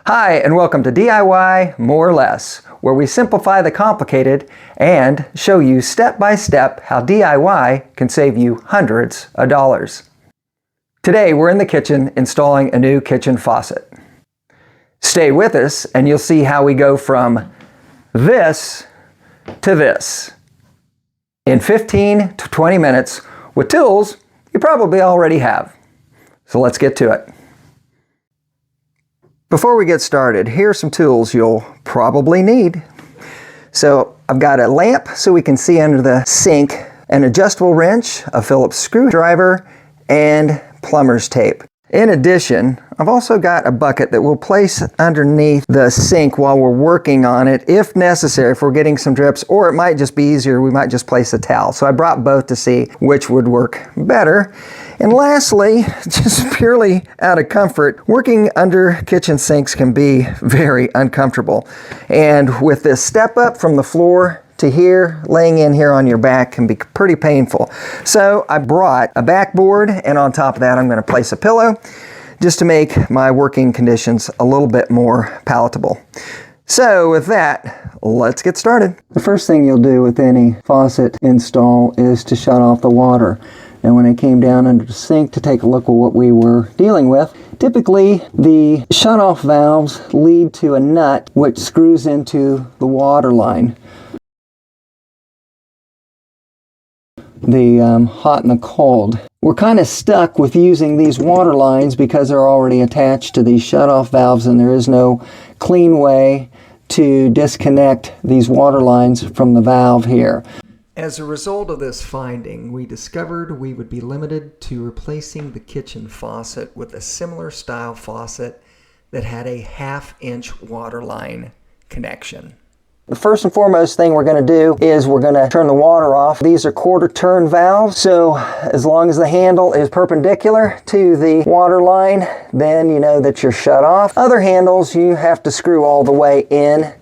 Hi, and welcome to DIY More or Less, where we simplify the complicated and show you step by step how DIY can save you hundreds of dollars. Today we're in the kitchen installing a new kitchen faucet. Stay with us and you'll see how we go from this to this in 15 to 20 minutes with tools you probably already have. So let's get to it. Before we get started, here's some tools you'll probably need. So I've got a lamp so we can see under the sink, an adjustable wrench, a Phillips screwdriver, and plumber's tape. In addition, I've also got a bucket that we'll place underneath the sink while we're working on it, if necessary, if we're getting some drips, or it might just be easier, we might just place a towel. So I brought both to see which would work better. And lastly, just purely out of comfort, working under kitchen sinks can be very uncomfortable. And with this step up from the floor to here, laying in here on your back can be pretty painful. So I brought a backboard, and on top of that I'm going to place a pillow just to make my working conditions a little bit more palatable. So with that, let's get started. The first thing you'll do with any faucet install is to shut off the water. And when I came down under the sink to take a look at what we were dealing with, typically the shut-off valves lead to a nut which screws into the water line. The hot and the cold. We're kind of stuck with using these water lines because they're already attached to these shut-off valves, and there is no clean way to disconnect these water lines from the valve here. As a result of this finding, we discovered we would be limited to replacing the kitchen faucet with a similar style faucet that had a 1/2-inch water line connection. The first and foremost thing we're going to do is we're going to turn the water off. These are quarter turn valves, so as long as the handle is perpendicular to the water line, then you know that you're shut off. Other handles you have to screw all the way in.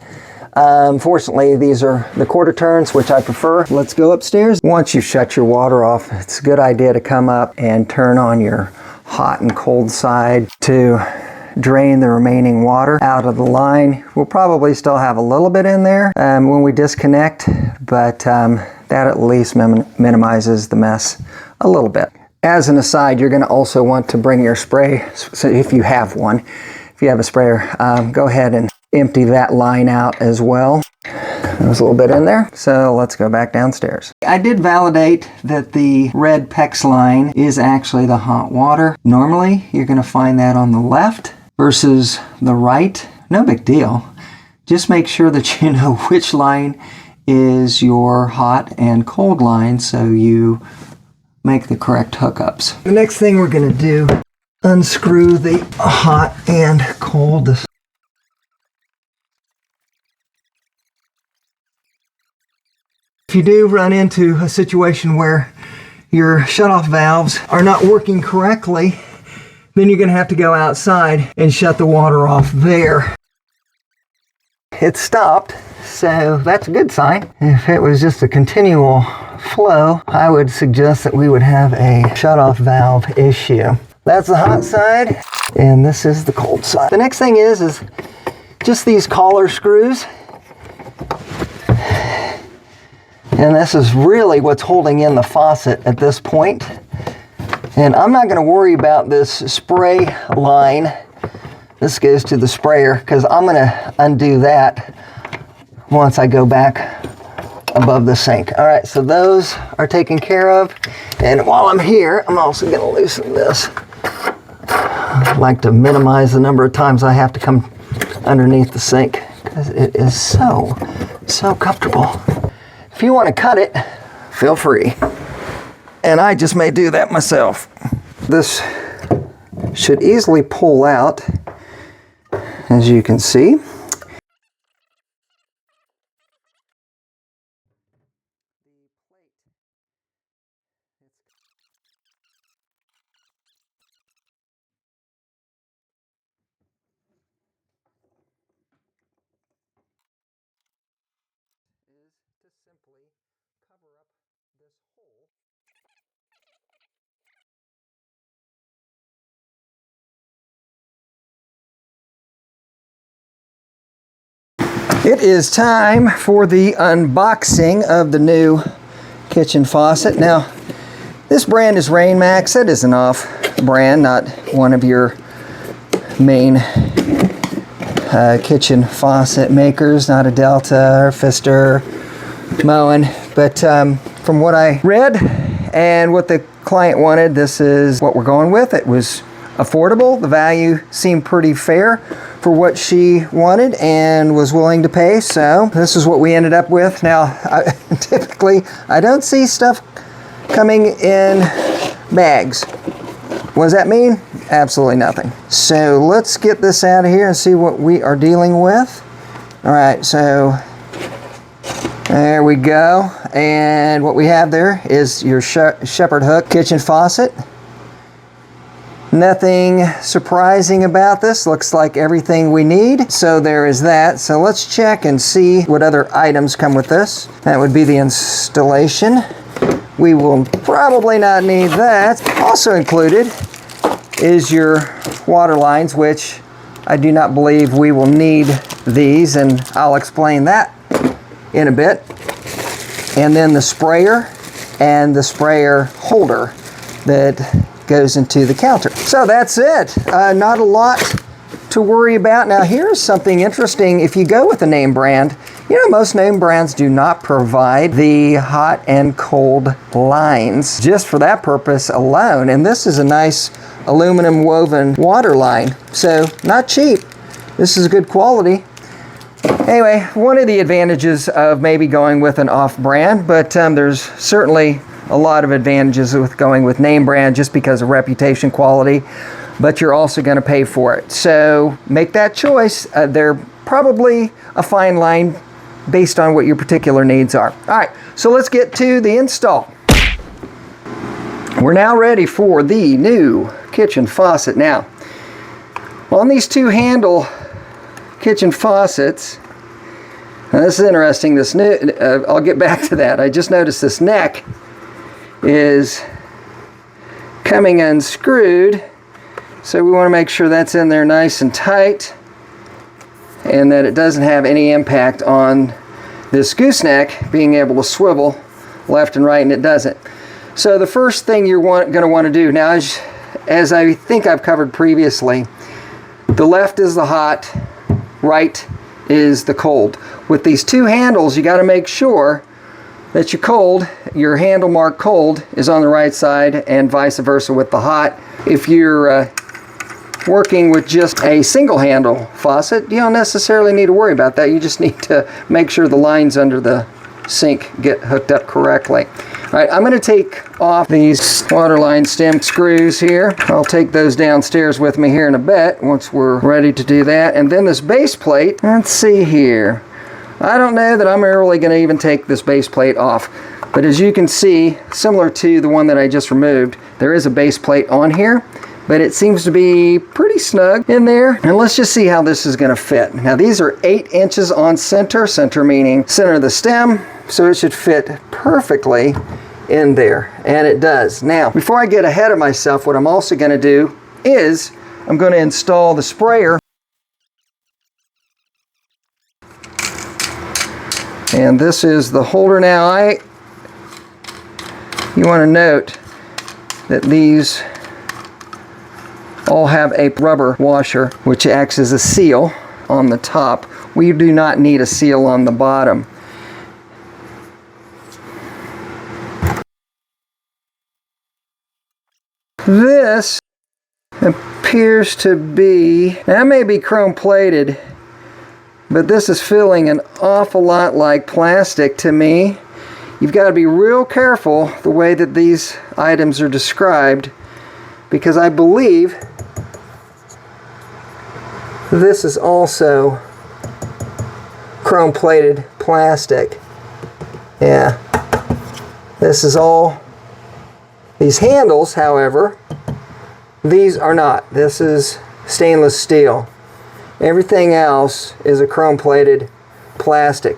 Fortunately, these are the quarter turns, which I prefer. Let's go upstairs. Once you shut your water off, it's a good idea to come up and turn on your hot and cold side to drain the remaining water out of the line. We'll probably still have a little bit in there when we disconnect, but that at least minimizes the mess a little bit. As an aside, you're going to also want to bring your spray, so if you have one. If you have a sprayer, go ahead and empty that line out as well. There's a little bit in there, so let's go back downstairs. I did validate that the red PEX line is actually the hot water. Normally, you're going to find that on the left versus the right. No big deal. Just make sure that you know which line is your hot and cold line so you make the correct hookups. The next thing we're going to do, unscrew the hot and cold. If you do run into a situation where your shutoff valves are not working correctly, then you're going to have to go outside and shut the water off there. It stopped, so that's a good sign. If it was just a continual flow, I would suggest that we would have a shutoff valve issue. That's the hot side, and this is the cold side. The next thing is just these collar screws. And this is really what's holding in the faucet at this point. And I'm not going to worry about this spray line. This goes to the sprayer because I'm going to undo that once I go back above the sink. All right, so those are taken care of. And while I'm here, I'm also going to loosen this. I like to minimize the number of times I have to come underneath the sink because it is so comfortable. If you want to cut it, feel free. And I just may do that myself. This should easily pull out, as you can see. To simply cover up this hole. It is time for the unboxing of the new kitchen faucet. Now, this brand is Rainmax. That is an off-brand, not one of your main kitchen faucet makers, not a Delta or Pfister, Moen. But from what I read and what the client wanted, this is what we're going with. It was affordable. The value seemed pretty fair for what she wanted and was willing to pay. So this is what we ended up with. Now, typically, I don't see stuff coming in bags. What does that mean? Absolutely nothing. So let's get this out of here and see what we are dealing with. All right, so there we go. And what we have there is your shepherd hook kitchen faucet. Nothing surprising about this. Looks like everything we need. So there is that. So let's check and see what other items come with this. That would be the installation. We will probably not need that. Also included is your water lines, which I do not believe we will need these, and I'll explain that in a bit. And then the sprayer and the sprayer holder that goes into the counter. So that's it. Not a lot to worry about. Now here's something interesting. If you go with a name brand, you know, most name brands do not provide the hot and cold lines just for that purpose alone. And this is a nice aluminum woven water line. So not cheap. This is good quality. Anyway, one of the advantages of maybe going with an off-brand, but there's certainly a lot of advantages with going with name brand just because of reputation, quality, but you're also going to pay for it. So make that choice. They're probably a fine line based on what your particular needs are. All right, so let's get to the install. We're now ready for the new kitchen faucet. Now, on these two handle kitchen faucets, now this is interesting. This new, I'll get back to that. I just noticed this neck is coming unscrewed, so we want to make sure that's in there nice and tight and that it doesn't have any impact on this gooseneck being able to swivel left and right, and it doesn't. So the first thing you're going to want to do now, as I think I've covered previously, the left is the hot, right is the cold. With these two handles, you got to make sure that your handle marked cold is on the right side, and vice versa with the hot. If you're working with just a single handle faucet, you don't necessarily need to worry about that. You just need to make sure the lines under the sink get hooked up correctly. All right, I'm going to take off these waterline stem screws here. I'll take those downstairs with me here in a bit once we're ready to do that. And then this base plate, let's see here. I don't know that I'm really going to even take this base plate off, but as you can see, similar to the one that I just removed, there is a base plate on here, but it seems to be pretty snug in there. And let's just see how this is going to fit. Now these are 8 inches on center, center meaning center of the stem, so it should fit perfectly in there, and it does. Now, before I get ahead of myself, what I'm also going to do is I'm going to install the sprayer. And this is the holder. Now, you want to note that these all have a rubber washer, which acts as a seal on the top. We do not need a seal on the bottom. This appears to be, that may be chrome plated, but this is feeling an awful lot like plastic to me. You've got to be real careful the way that these items are described, because I believe this is also chrome plated plastic. Yeah, this is all. These handles, however, these are not. This is stainless steel. Everything else is a chrome plated plastic.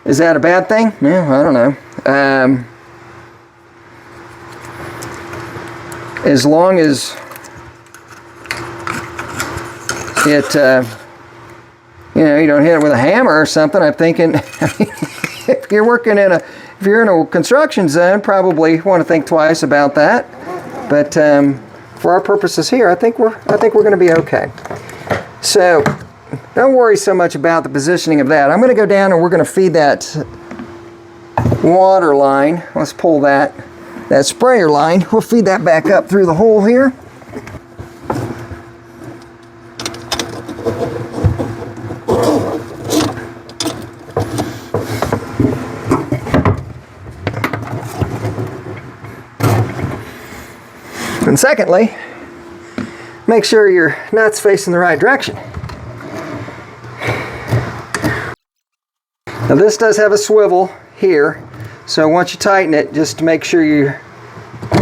Is that a bad thing? Yeah, I don't know. As long as it, you don't hit it with a hammer or something. I'm thinking, if you're in a construction zone, probably want to think twice about that. But for our purposes here, I think we're going to be okay. So don't worry so much about the positioning of that. I'm going to go down and we're going to feed that water line. Let's pull that sprayer line. We'll feed that back up through the hole here. And secondly, make sure your nut's facing the right direction. Now this does have a swivel here, so once you tighten it, just to make sure you're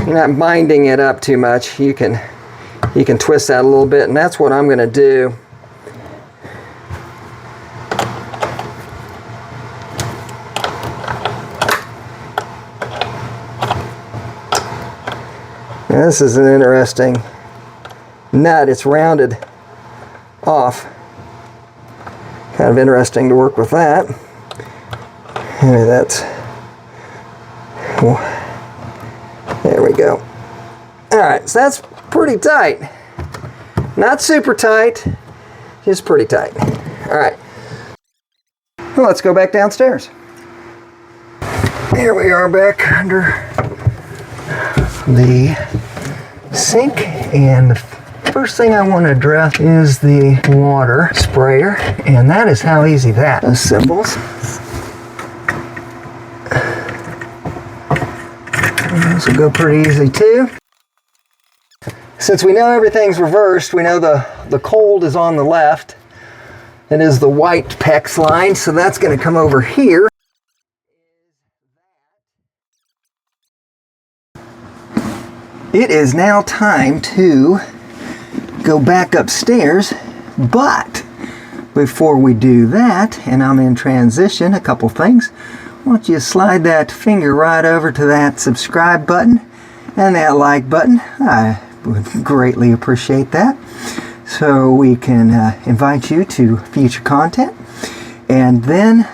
not binding it up too much, you can twist that a little bit, and that's what I'm going to do. Now, this is an interesting nut. It's rounded off. Kind of interesting to work with that. Anyway, there we go. Alright, so that's pretty tight. Not super tight, just pretty tight. Alright. Well, let's go back downstairs. Here we are back under the sink, and the first thing I want to address is the water sprayer, and that is how easy that assembles. This will go pretty easy too. Since we know everything's reversed, we know the cold is on the left. It is the white PEX line, so that's going to come over here. It is now time to go back upstairs, but before we do that, and I'm in transition, a couple things. I want you to slide that finger right over to that subscribe button and that like button. I would greatly appreciate that, so we can invite you to future content. And then,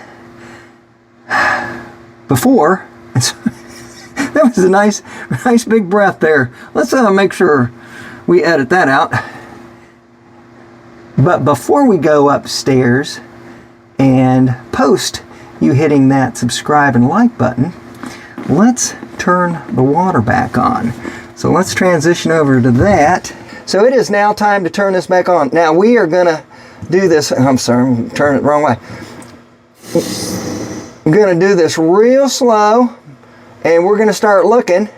before, that was a nice big breath there. Let's make sure we edit that out. But before we go upstairs and post you hitting that subscribe and like button, let's turn the water back on. So let's transition over to that. So it is now time to turn this back on. Now we are gonna do this, I'm sorry, I'm turning it the wrong way. I'm gonna do this real slow, and we're gonna start looking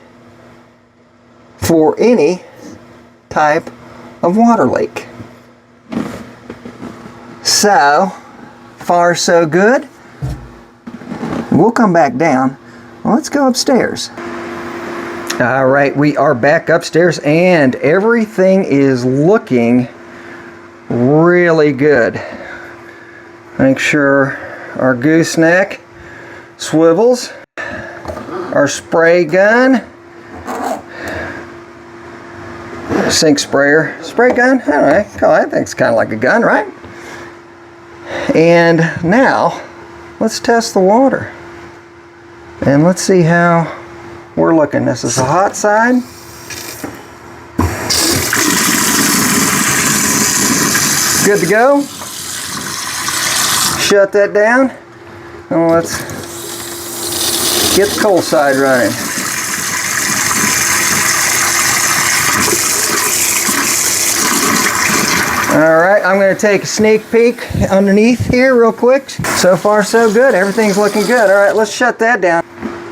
for any type of water leak. So far so good. We'll come back down. Well, let's go upstairs. All right, we are back upstairs and everything is looking really good. Make sure our gooseneck swivels, our spray gun, sink sprayer, spray gun, all right, I think it's kind of like a gun, right? And now, let's test the water. And let's see how we're looking. This is the hot side. Good to go. Shut that down. And let's get the cold side running. Alright, I'm going to take a sneak peek underneath here real quick. So far so good, everything's looking good. Alright, let's shut that down.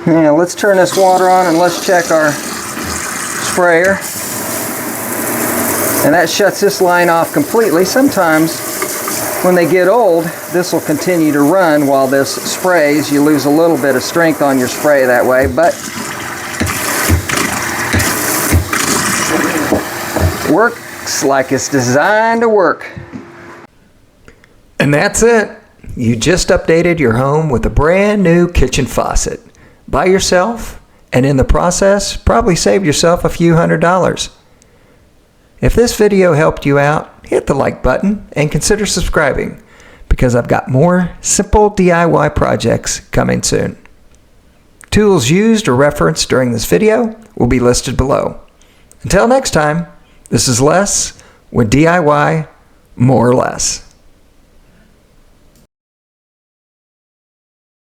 Now let's turn this water on and let's check our sprayer. And that shuts this line off completely. Sometimes when they get old, this will continue to run while this sprays. You lose a little bit of strength on your spray that way, but works like it's designed to work. And that's it. You just updated your home with a brand new kitchen faucet by yourself, and in the process probably saved yourself a few $100s. If this video helped you out, hit the like button and consider subscribing, because because I've got more simple DIY projects coming soon. Tools used or referenced during this video will be listed below. Until next time, this is Les with DIY More or Less.